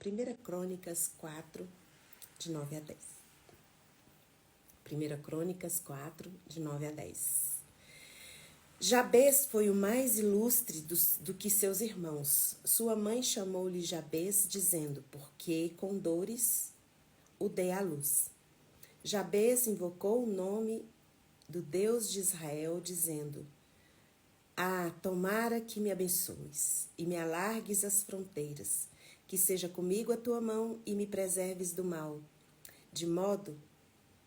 1 Crônicas 4, de 9 a 10. 1 Crônicas 4, de 9 a 10. Jabez foi o mais ilustre do que seus irmãos. Sua mãe chamou-lhe Jabez, dizendo, porque com dores o dei à luz. Jabez invocou o nome do Deus de Israel, dizendo, tomara que me abençoes e me alargues as fronteiras, que seja comigo a tua mão e me preserves do mal, de modo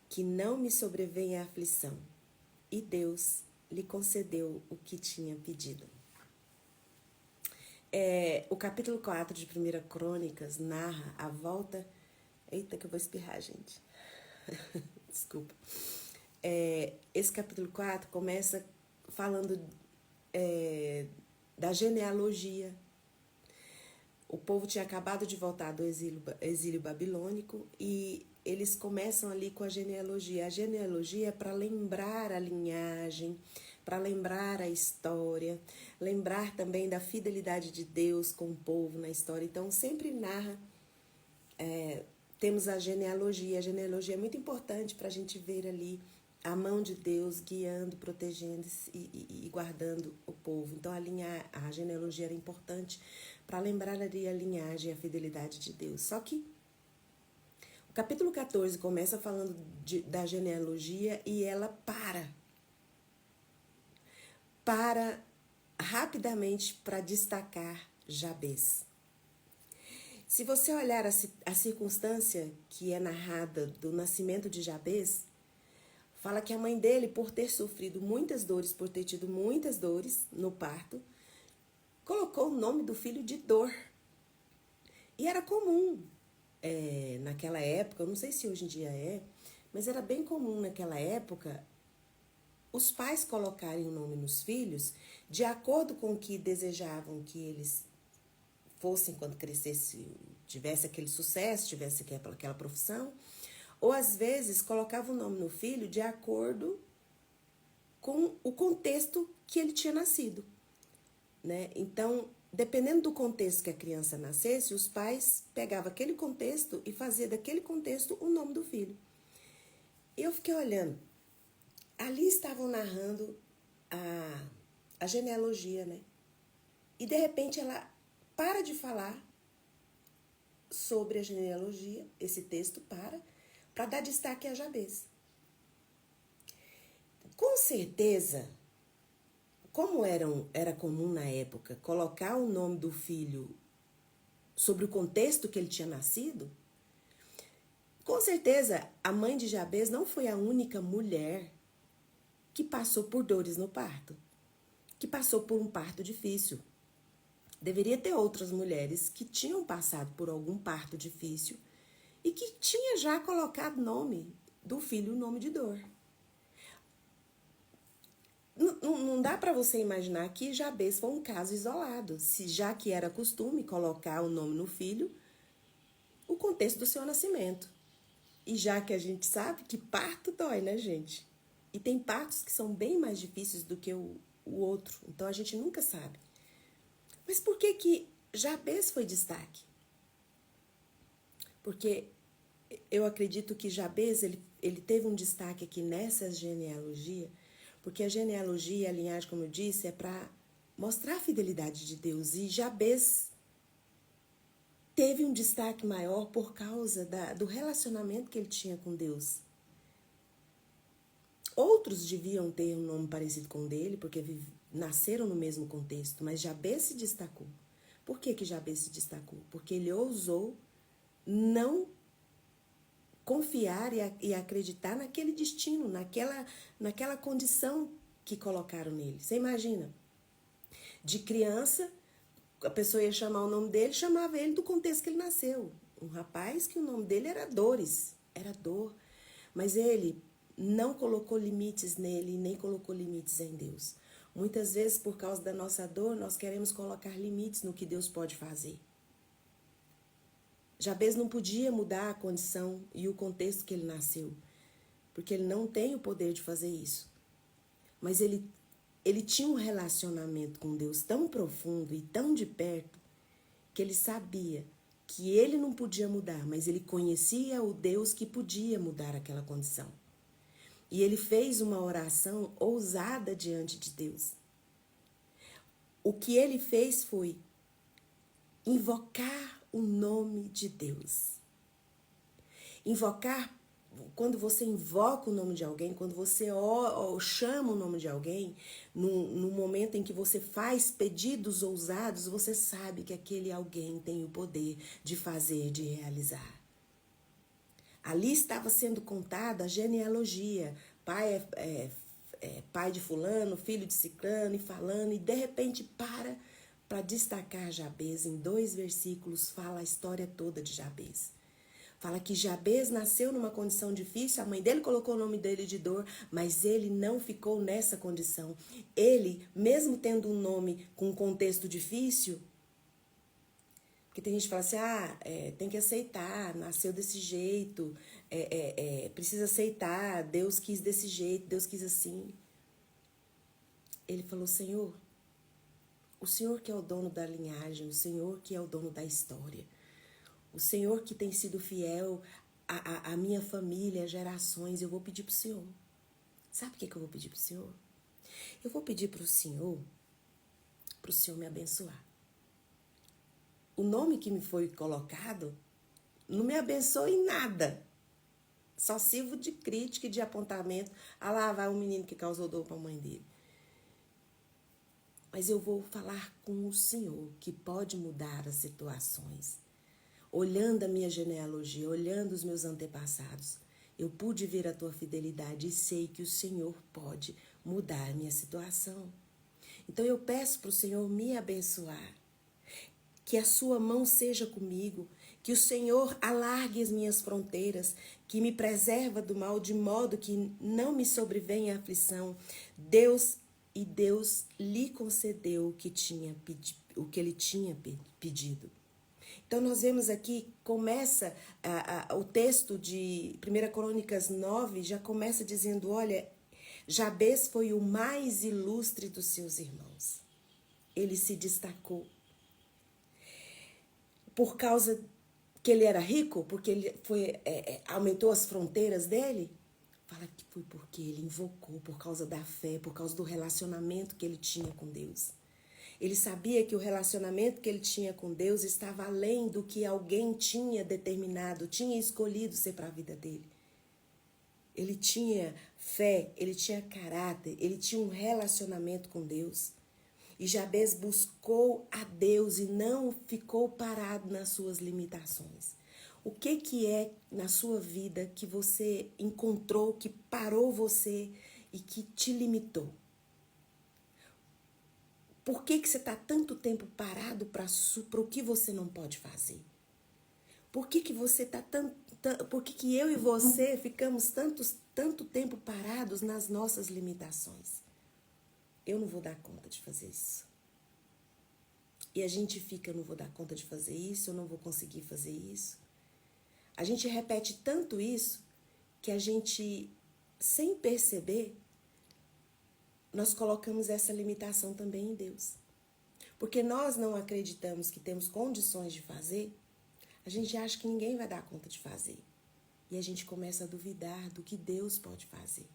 que não me sobrevenha a aflição. E Deus lhe concedeu o que tinha pedido. O capítulo 4 de 1 Crônicas narra a volta... Eita, que eu vou espirrar, gente. Desculpa. Esse capítulo 4 começa falando da genealogia. O povo tinha acabado de voltar do exílio babilônico e eles começam ali com a genealogia. A genealogia é para lembrar a linhagem, para lembrar a história, lembrar também da fidelidade de Deus com o povo na história. Então, sempre narra, temos a genealogia. A genealogia é muito importante para a gente ver ali a mão de Deus guiando, protegendo e guardando o povo. Então, a genealogia era importante para lembrar ali a linhagem e a fidelidade de Deus. Só que o capítulo 14 começa falando da genealogia e ela para rapidamente para destacar Jabez. Se você olhar a circunstância que é narrada do nascimento de Jabez, fala que a mãe dele, por ter sofrido muitas dores, por ter tido muitas dores no parto, colocou o nome do filho de Dor. E era comum naquela época, eu não sei se hoje em dia mas era bem comum naquela época os pais colocarem o nome nos filhos de acordo com o que desejavam que eles fossem quando crescesse, tivesse aquele sucesso, tivesse aquela profissão, ou às vezes colocava o nome no filho de acordo com o contexto que ele tinha nascido, né? Então, dependendo do contexto que a criança nascesse, os pais pegavam aquele contexto e faziam daquele contexto o nome do filho. E eu fiquei olhando, ali estavam narrando a genealogia, né? E de repente ela para de falar sobre a genealogia, esse texto para dar destaque a Jabez. Com certeza, como era comum na época colocar o nome do filho sobre o contexto que ele tinha nascido, com certeza a mãe de Jabez não foi a única mulher que passou por dores no parto, que passou por um parto difícil. Deveria ter outras mulheres que tinham passado por algum parto difícil e que tinha já colocado nome do filho, o nome de Dor. Não dá para você imaginar que Jabez foi um caso isolado, se já que era costume colocar o nome no filho, o contexto do seu nascimento. E já que a gente sabe que parto dói, né, gente? E tem partos que são bem mais difíceis do que o outro, então a gente nunca sabe. Mas por que Jabez foi destaque? Porque eu acredito que Jabez ele teve um destaque aqui nessa genealogia, porque a genealogia, a linhagem, como eu disse, é para mostrar a fidelidade de Deus. E Jabez teve um destaque maior por causa do relacionamento que ele tinha com Deus. Outros deviam ter um nome parecido com o dele, porque nasceram no mesmo contexto, mas Jabez se destacou. Por que Jabez se destacou? Porque ele ousou não confiar e acreditar naquele destino, naquela condição que colocaram nele. Você imagina? De criança, a pessoa ia chamar o nome dele, chamava ele do contexto que ele nasceu. Um rapaz que o nome dele era Dores, era Dor. Mas ele não colocou limites nele, nem colocou limites em Deus. Muitas vezes, por causa da nossa dor, nós queremos colocar limites no que Deus pode fazer. Jabez não podia mudar a condição e o contexto que ele nasceu, porque ele não tem o poder de fazer isso. Mas ele tinha um relacionamento com Deus tão profundo e tão de perto, que ele sabia que ele não podia mudar, mas ele conhecia o Deus que podia mudar aquela condição. E ele fez uma oração ousada diante de Deus. O que ele fez foi invocar o nome de Deus. Invocar, quando você invoca o nome de alguém, quando você chama o nome de alguém, no momento em que você faz pedidos ousados, você sabe que aquele alguém tem o poder de fazer, de realizar. Ali estava sendo contada a genealogia. Pai pai de fulano, filho de ciclano, e falando, e de repente para destacar Jabez. Em 2 versículos fala a história toda de Jabez. Fala que Jabez nasceu numa condição difícil, a mãe dele colocou o nome dele de dor, mas ele não ficou nessa condição. Ele, mesmo tendo um nome com um contexto difícil, porque tem gente que fala assim, tem que aceitar, nasceu desse jeito, precisa aceitar, Deus quis desse jeito, Deus quis assim. Ele falou, Senhor, o Senhor que é o dono da linhagem, o Senhor que é o dono da história, o Senhor que tem sido fiel à minha família, gerações, eu vou pedir para o Senhor. Sabe o que eu vou pedir para o Senhor? Eu vou pedir para o Senhor me abençoar. O nome que me foi colocado não me abençoa em nada. Só sirvo de crítica e de apontamento. Ah lá vai o menino que causou dor para a mãe dele. Mas eu vou falar com o Senhor, que pode mudar as situações. Olhando a minha genealogia, olhando os meus antepassados, eu pude ver a tua fidelidade e sei que o Senhor pode mudar a minha situação. Então eu peço para o Senhor me abençoar. Que a sua mão seja comigo, que o Senhor alargue as minhas fronteiras, que me preserva do mal, de modo que não me sobrevenha a aflição. Deus lhe concedeu o que ele tinha pedido. Então nós vemos aqui, começa o texto de 1 Crônicas 9, já começa dizendo, olha, Jabez foi o mais ilustre dos seus irmãos. Ele se destacou. Por causa que ele era rico, porque ele aumentou as fronteiras dele? Fala que foi porque ele invocou, por causa da fé, por causa do relacionamento que ele tinha com Deus. Ele sabia que o relacionamento que ele tinha com Deus estava além do que alguém tinha determinado, tinha escolhido ser para a vida dele. Ele tinha fé, ele tinha caráter, ele tinha um relacionamento com Deus. E Jabez buscou a Deus e não ficou parado nas suas limitações. O que é na sua vida que você encontrou, que parou você e que te limitou? Por que você está tanto tempo parado para o que você não pode fazer? Por que você está por que eu e você ficamos tanto tempo parados nas nossas limitações? Eu não vou dar conta de fazer isso. E a gente fica, eu não vou dar conta de fazer isso, eu não vou conseguir fazer isso. A gente repete tanto isso que a gente, sem perceber, nós colocamos essa limitação também em Deus. Porque nós não acreditamos que temos condições de fazer, a gente acha que ninguém vai dar conta de fazer. E a gente começa a duvidar do que Deus pode fazer.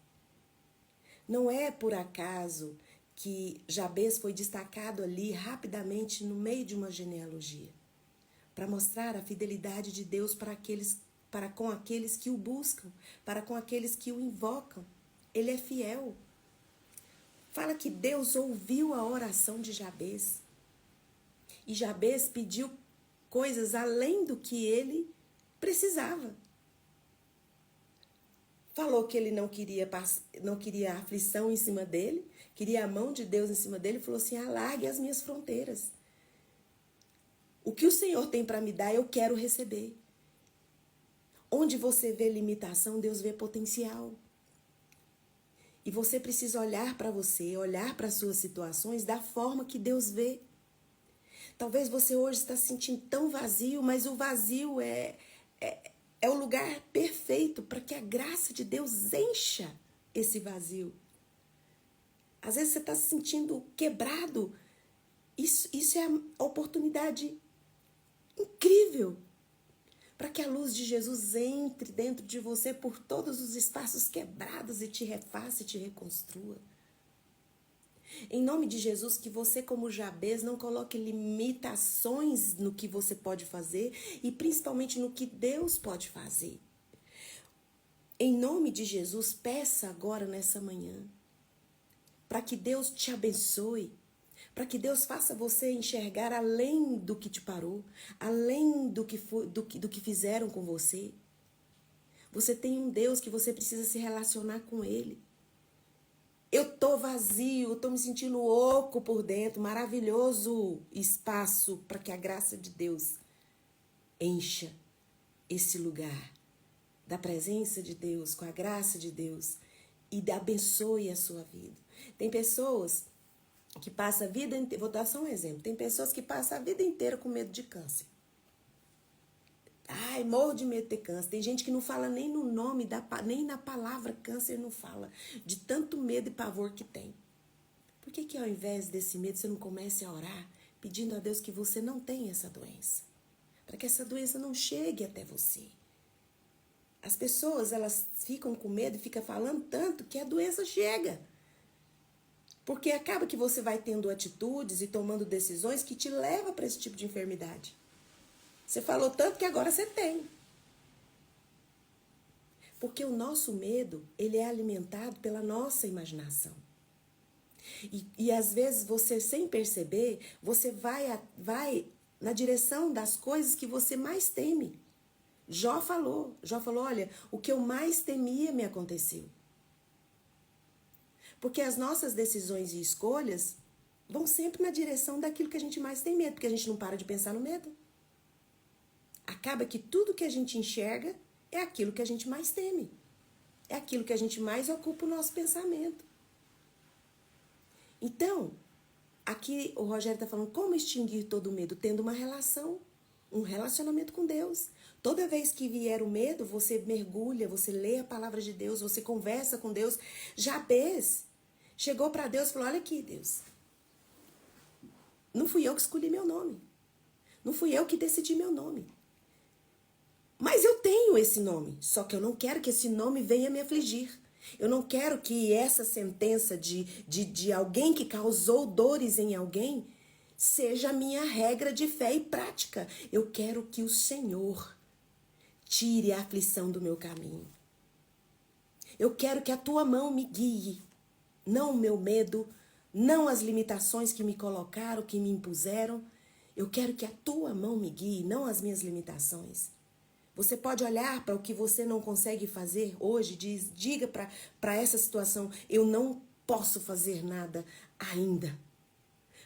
Não é por acaso que Jabez foi destacado ali rapidamente no meio de uma genealogia, para mostrar a fidelidade de Deus para com aqueles que o buscam, para com aqueles que o invocam. Ele é fiel. Fala que Deus ouviu a oração de Jabez. E Jabez pediu coisas além do que ele precisava. Falou que ele não queria aflição em cima dele, queria a mão de Deus em cima dele, falou assim, alargue as minhas fronteiras. O que o Senhor tem para me dar, eu quero receber. Onde você vê limitação, Deus vê potencial. E você precisa olhar para você, olhar para as suas situações da forma que Deus vê. Talvez você hoje está se sentindo tão vazio, mas o vazio é o lugar perfeito para que a graça de Deus encha esse vazio. Às vezes você está se sentindo quebrado. Isso é a oportunidade incrível, para que a luz de Jesus entre dentro de você por todos os espaços quebrados e te refaça e te reconstrua. Em nome de Jesus, que você, como Jabez, não coloque limitações no que você pode fazer e principalmente no que Deus pode fazer. Em nome de Jesus, peça agora nessa manhã, para que Deus te abençoe, para que Deus faça você enxergar além do que te parou, além do que fizeram com você. Você tem um Deus que você precisa se relacionar com Ele. Eu tô vazio, tô me sentindo oco por dentro, maravilhoso espaço para que a graça de Deus encha esse lugar da presença de Deus, com a graça de Deus e abençoe a sua vida. Tem pessoas que passam a vida inteira, vou dar só um exemplo, tem pessoas que passam a vida inteira com medo de câncer. Ai, morro de medo de ter câncer. Tem gente que não fala nem no nome, nem na palavra câncer não fala, de tanto medo e pavor que tem. Por que ao invés desse medo você não comece a orar, pedindo a Deus que você não tenha essa doença? Para que essa doença não chegue até você. As pessoas, elas ficam com medo e ficam falando tanto que a doença chega. Porque acaba que você vai tendo atitudes e tomando decisões que te levam para esse tipo de enfermidade. Você falou tanto que agora você tem. Porque o nosso medo, ele é alimentado pela nossa imaginação. E às vezes você, sem perceber, você vai na direção das coisas que você mais teme. Jó falou, olha, o que eu mais temia me aconteceu. Porque as nossas decisões e escolhas vão sempre na direção daquilo que a gente mais tem medo, porque a gente não para de pensar no medo. Acaba que tudo que a gente enxerga é aquilo que a gente mais teme. É aquilo que a gente mais ocupa o nosso pensamento. Então, aqui o Rogério está falando como extinguir todo o medo, tendo uma relação, um relacionamento com Deus. Toda vez que vier o medo, você mergulha, você lê a palavra de Deus, você conversa com Deus. Jabez chegou para Deus e falou, olha aqui, Deus, não fui eu que escolhi meu nome. Não fui eu que decidi meu nome. Mas eu tenho esse nome, só que eu não quero que esse nome venha me afligir. Eu não quero que essa sentença de alguém que causou dores em alguém seja a minha regra de fé e prática. Eu quero que o Senhor tire a aflição do meu caminho. Eu quero que a tua mão me guie, não o meu medo, não as limitações que me colocaram, que me impuseram. Eu quero que a tua mão me guie, não as minhas limitações. Você pode olhar para o que você não consegue fazer hoje, diga para essa situação, eu não posso fazer nada ainda.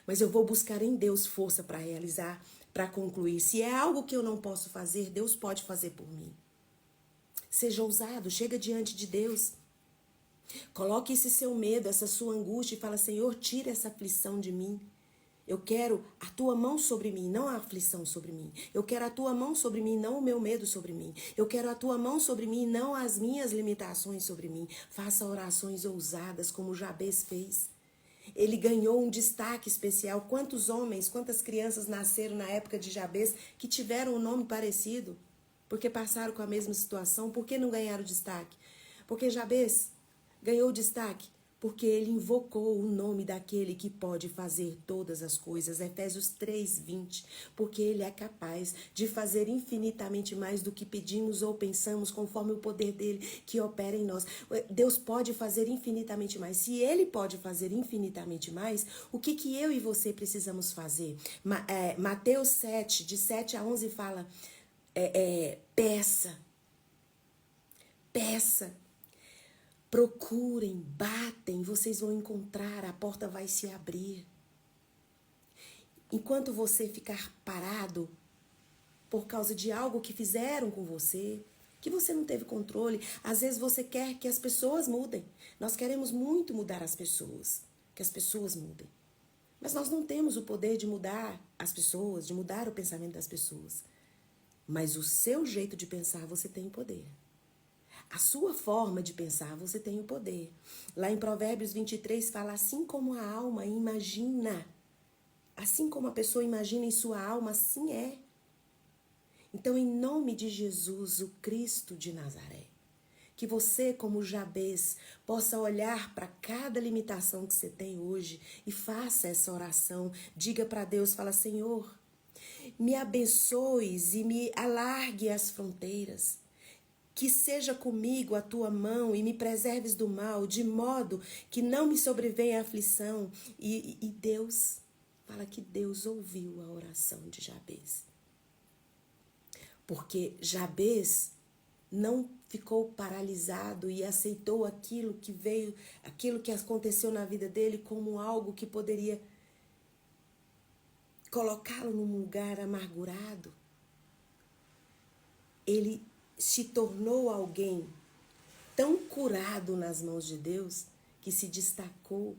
Mas eu vou buscar em Deus força para realizar, para concluir. Se é algo que eu não posso fazer, Deus pode fazer por mim. Seja ousado, chega diante de Deus. Coloque esse seu medo, essa sua angústia e fala, Senhor, tira essa aflição de mim. Eu quero a tua mão sobre mim, não a aflição sobre mim. Eu quero a tua mão sobre mim, não o meu medo sobre mim. Eu quero a tua mão sobre mim, não as minhas limitações sobre mim. Faça orações ousadas como Jabez fez. Ele ganhou um destaque especial. Quantos homens, quantas crianças nasceram na época de Jabez que tiveram um nome parecido? Porque passaram com a mesma situação. Por que não ganharam destaque? Porque Jabez ganhou destaque porque ele invocou o nome daquele que pode fazer todas as coisas. Efésios 3:20. Porque ele é capaz de fazer infinitamente mais do que pedimos ou pensamos, conforme o poder dele que opera em nós. Deus pode fazer infinitamente mais. Se ele pode fazer infinitamente mais, o que eu e você precisamos fazer? Mateus 7, de 7 a 11 fala, peça. Procurem, batem, vocês vão encontrar, a porta vai se abrir. Enquanto você ficar parado por causa de algo que fizeram com você, que você não teve controle, às vezes você quer que as pessoas mudem. Nós queremos muito mudar as pessoas, que as pessoas mudem. Mas nós não temos o poder de mudar as pessoas, de mudar o pensamento das pessoas. Mas o seu jeito de pensar, você tem o poder. A sua forma de pensar, você tem o poder. Lá em Provérbios 23 fala, assim como a alma imagina, assim como a pessoa imagina em sua alma, assim é. Então, em nome de Jesus, o Cristo de Nazaré, que você, como Jabez, possa olhar para cada limitação que você tem hoje e faça essa oração. Diga para Deus, fala, Senhor, me abençoes e me alargue as fronteiras. Que seja comigo a tua mão e me preserves do mal, de modo que não me sobrevenha a aflição. E Deus, fala que Deus ouviu a oração de Jabez. Porque Jabez não ficou paralisado e aceitou aquilo que veio, aquilo que aconteceu na vida dele como algo que poderia colocá-lo num lugar amargurado. Ele se tornou alguém tão curado nas mãos de Deus que se destacou,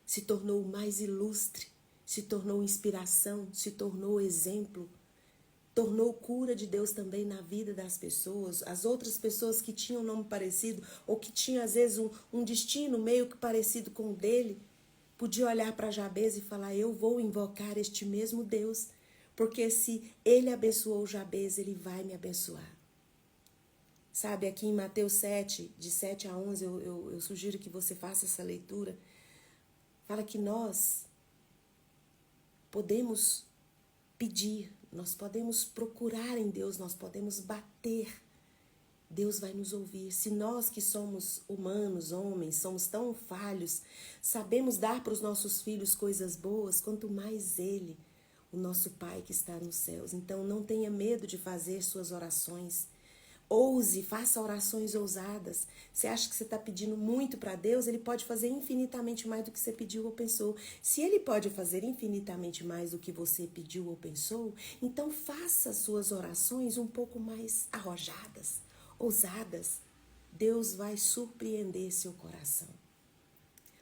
se tornou mais ilustre, se tornou inspiração, se tornou exemplo, tornou cura de Deus também na vida das pessoas. As outras pessoas que tinham nome parecido ou que tinham às vezes um destino meio que parecido com o dele, podia olhar para Jabez e falar, eu vou invocar este mesmo Deus, porque se ele abençoou Jabez, ele vai me abençoar. Sabe, aqui em Mateus 7, de 7 a 11, eu sugiro que você faça essa leitura. Fala que nós podemos pedir, nós podemos procurar em Deus, nós podemos bater. Deus vai nos ouvir. Se nós que somos humanos, homens, somos tão falhos, sabemos dar para os nossos filhos coisas boas, quanto mais Ele, o nosso Pai que está nos céus. Então não tenha medo de fazer suas orações. Ouse, faça orações ousadas. Você acha que você está pedindo muito para Deus? Ele pode fazer infinitamente mais do que você pediu ou pensou. Se Ele pode fazer infinitamente mais do que você pediu ou pensou, então faça suas orações um pouco mais arrojadas, ousadas. Deus vai surpreender seu coração.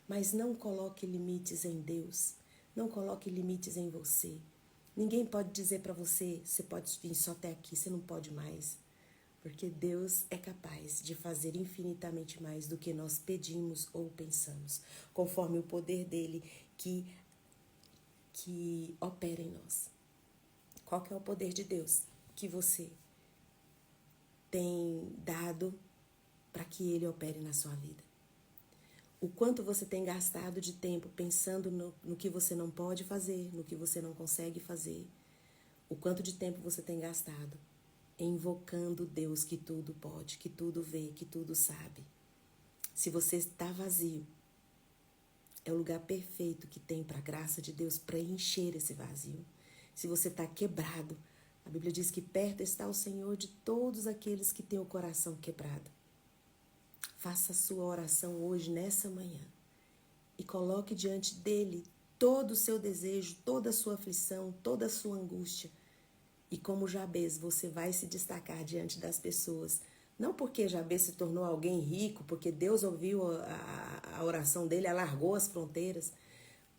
Mas não coloque limites em Deus. Não coloque limites em você. Ninguém pode dizer para você, você pode vir só até aqui, você não pode mais. Porque Deus é capaz de fazer infinitamente mais do que nós pedimos ou pensamos, conforme o poder dele que opera em nós. Qual que é o poder de Deus que você tem dado para que ele opere na sua vida? O quanto você tem gastado de tempo pensando no que você não pode fazer, no que você não consegue fazer. O quanto de tempo você tem gastado invocando Deus que tudo pode, que tudo vê, que tudo sabe. Se você está vazio, é o lugar perfeito que tem para a graça de Deus preencher esse vazio. Se você está quebrado, a Bíblia diz que perto está o Senhor de todos aqueles que têm o coração quebrado. Faça a sua oração hoje, nessa manhã, e coloque diante dele todo o seu desejo, toda a sua aflição, toda a sua angústia. E como Jabez, você vai se destacar diante das pessoas. Não porque Jabez se tornou alguém rico, porque Deus ouviu a oração dele, alargou as fronteiras,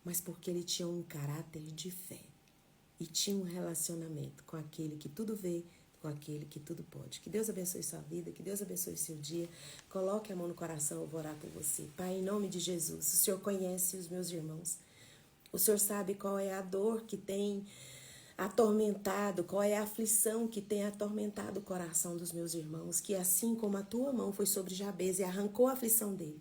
mas porque ele tinha um caráter de fé. E tinha um relacionamento com aquele que tudo vê, com aquele que tudo pode. Que Deus abençoe sua vida, que Deus abençoe seu dia. Coloque a mão no coração, eu vou orar por você. Pai, em nome de Jesus, o Senhor conhece os meus irmãos. O Senhor sabe qual é a dor que tem atormentado, qual é a aflição que tem atormentado o coração dos meus irmãos, que assim como a tua mão foi sobre Jabez e arrancou a aflição dele,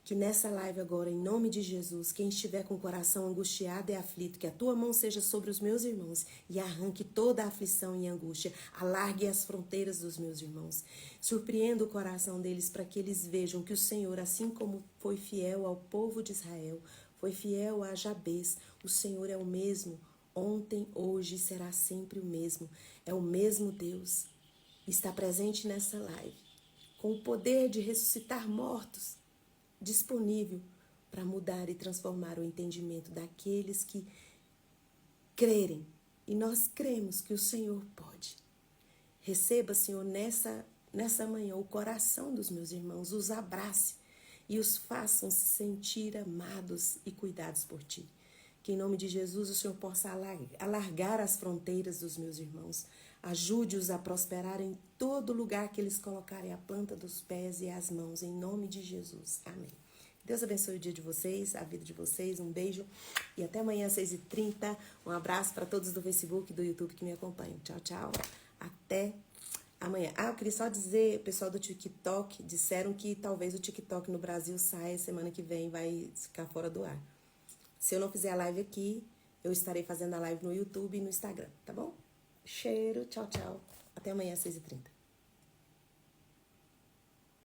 que nessa live agora, em nome de Jesus, quem estiver com o coração angustiado e aflito, que a tua mão seja sobre os meus irmãos e arranque toda a aflição e angústia, alargue as fronteiras dos meus irmãos, surpreenda o coração deles para que eles vejam que o Senhor, assim como foi fiel ao povo de Israel, foi fiel a Jabez, o Senhor é o mesmo, ontem, hoje será sempre o mesmo. É o mesmo Deus. Está presente nessa live, com o poder de ressuscitar mortos, disponível para mudar e transformar o entendimento daqueles que crerem. E nós cremos que o Senhor pode. Receba, Senhor, nessa manhã o coração dos meus irmãos, os abrace e os façam se sentir amados e cuidados por Ti. Que em nome de Jesus o Senhor possa alargar as fronteiras dos meus irmãos. Ajude-os a prosperar em todo lugar que eles colocarem a planta dos pés e as mãos. Em nome de Jesus. Amém. Deus abençoe o dia de vocês, a vida de vocês. Um beijo e até amanhã às 6h30. Um abraço para todos do Facebook e do YouTube que me acompanham. Tchau, tchau. Até amanhã. Eu queria só dizer, o pessoal do TikTok disseram que talvez o TikTok no Brasil saia semana que vem, vai ficar fora do ar. Se eu não fizer a live aqui, eu estarei fazendo a live no YouTube e no Instagram, tá bom? Cheiro, tchau, tchau. Até amanhã às 6h30.